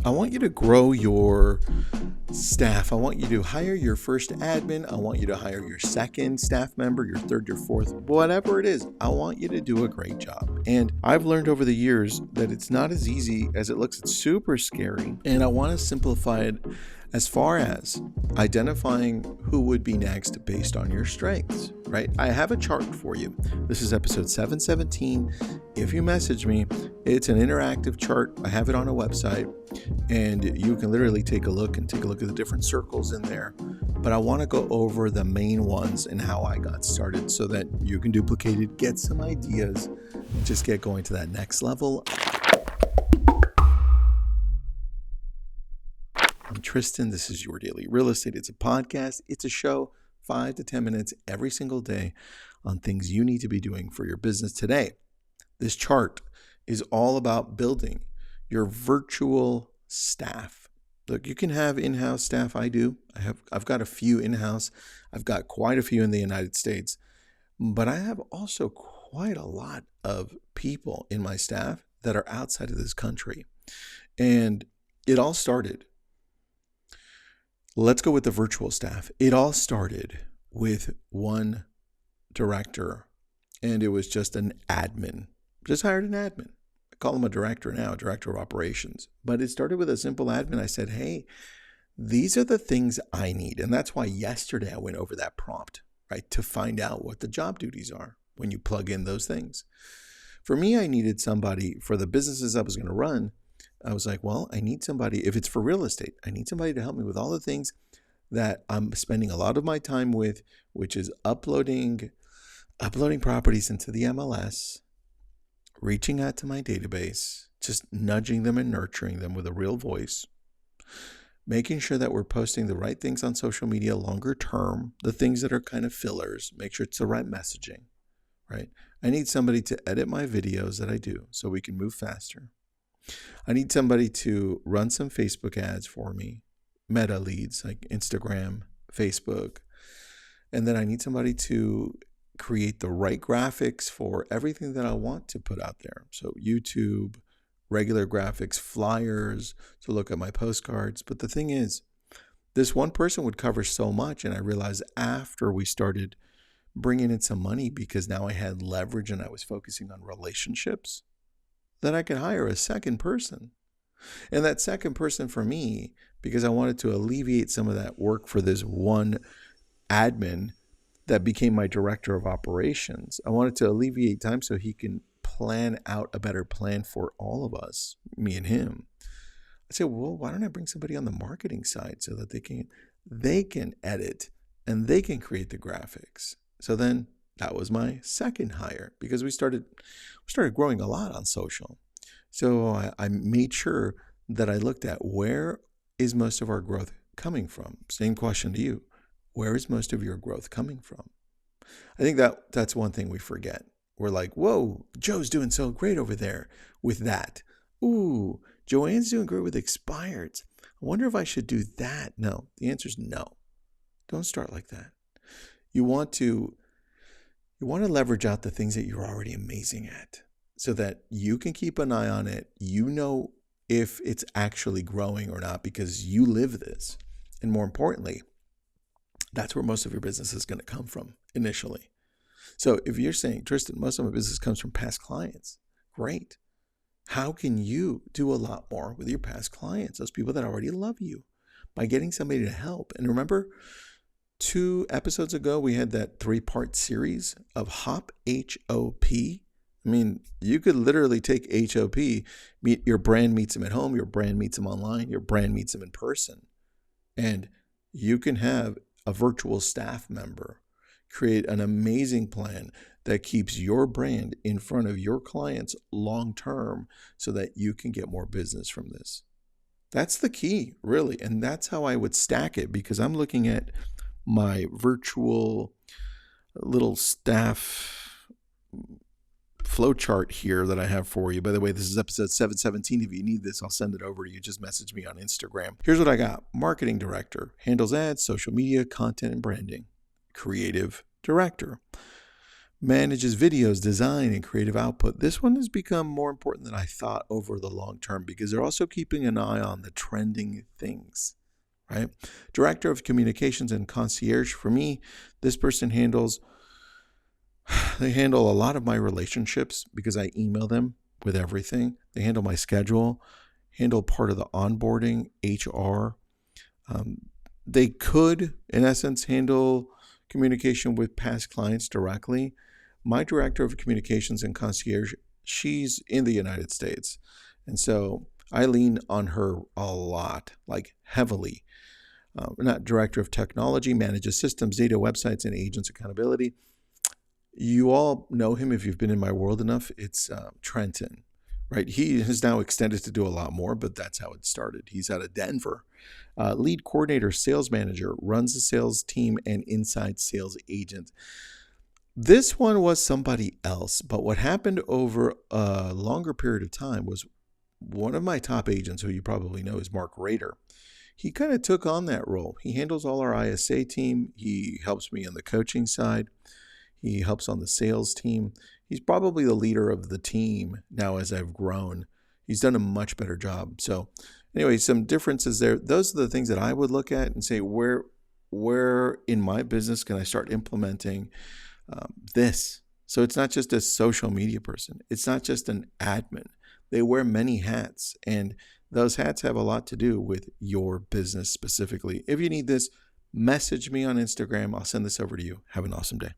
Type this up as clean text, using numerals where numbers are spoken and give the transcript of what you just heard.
I want you to grow your staff. I want you to hire your first admin. I want you to hire your second staff member, your third, your fourth, whatever it is. I want you to do a great job. And I've learned over the years that it's not as easy as it looks. It's super scary. And I want to simplify it as far as identifying who would be next based on your strengths, right? I have a chart for you. This is episode 717. If you message me, it's an interactive chart. I have it on a website, and you can literally take a look at the different circles in there. But I want to go over the main ones and how I got started so that you can duplicate it, get some ideas, and just get going to that next level. I'm Tristan. This is Your Daily Real Estate. It's a podcast. It's a show, 5 to 10 minutes every single day on things you need to be doing for your business today. This chart is all about building your virtual staff. Look, you can have in-house staff. I do. I've got a few in-house. I've got quite a few in the United States, but I have also quite a lot of people in my staff that are outside of this country. And it all started. Let's go with the virtual staff. It all started with one director, and it was just an admin. Just hired an admin. I call him a director now, a director of operations. But it started with a simple admin. I said, hey, these are the things I need. And that's why yesterday I went over that prompt, right, to find out what the job duties are when you plug in those things. For me, I needed somebody for the businesses I was going to run. I was like, well, I need somebody, if it's for real estate, I need somebody to help me with all the things that I'm spending a lot of my time with, which is uploading properties into the MLS, reaching out to my database, just nudging them and nurturing them with a real voice, making sure that we're posting the right things on social media longer term, the things that are kind of fillers, make sure it's the right messaging, right? I need somebody to edit my videos that I do so we can move faster. I need somebody to run some Facebook ads for me, meta leads like Instagram, Facebook. And then I need somebody to create the right graphics for everything that I want to put out there. So YouTube, regular graphics, flyers, to look at my postcards. But the thing is, this one person would cover so much. And I realized after we started bringing in some money, because now I had leverage and I was focusing on relationships, that I could hire a second person. And that second person for me, because I wanted to alleviate some of that work for this one admin that became my director of operations. I wanted to alleviate time so he can plan out a better plan for all of us, me and him. I said, well, why don't I bring somebody on the marketing side so that they can edit and they can create the graphics. So then that was my second hire, because we started growing a lot on social. So I made sure that I looked at where is most of our growth coming from. Same question to you. Where is most of your growth coming from? I think that's one thing we forget. We're like, whoa, Joe's doing so great over there with that. Ooh, Joanne's doing great with expireds. I wonder if I should do that. No, the answer is no. Don't start like that. You want to leverage out the things that you're already amazing at so that you can keep an eye on it. You know if it's actually growing or not because you live this. And more importantly, that's where most of your business is going to come from initially. So if you're saying, Tristan, most of my business comes from past clients, great. How can you do a lot more with your past clients, those people that already love you, by getting somebody to help? And remember, 2 episodes ago, we had that 3-part series of HOP, H-O-P. I mean, you could literally take H-O-P, your brand meets them at home, your brand meets them online, your brand meets them in person. And you can have a virtual staff member create an amazing plan that keeps your brand in front of your clients long term so that you can get more business from this. That's the key, really. And that's how I would stack it, because I'm looking at my virtual little staff flowchart here that I have for you. By the way, this is episode 717. If you need this, I'll send it over to you. Just message me on Instagram. Here's what I got. Marketing director, handles ads, social media, content and branding. Creative director. manages videos, design, and creative output. This one has become more important than I thought over the long term because they're also keeping an eye on the trending things, right? Director of communications and concierge. For me, this person they handle a lot of my relationships because I email them with everything. They handle my schedule, handle part of the onboarding, HR. They could, in essence, handle communication with past clients directly. My director of communications and concierge, she's in the United States. And so I lean on her a lot, like heavily. Not director of technology, manages systems, data, websites, and agents accountability. You all know him if you've been in my world enough. It's Trenton, right? He has now extended to do a lot more, but that's how it started. He's out of Denver. Lead coordinator, sales manager, runs the sales team and inside sales agent. This one was somebody else, but what happened over a longer period of time was one of my top agents, who you probably know is Mark Rader. He kind of took on that role. He handles all our ISA team. He helps me on the coaching side. He helps on the sales team. He's probably the leader of the team now as I've grown. He's done a much better job. So anyway, some differences there. Those are the things that I would look at and say, where in my business can I start implementing this? So it's not just a social media person. It's not just an admin. They wear many hats, and those hats have a lot to do with your business specifically. If you need this, message me on Instagram. I'll send this over to you. Have an awesome day.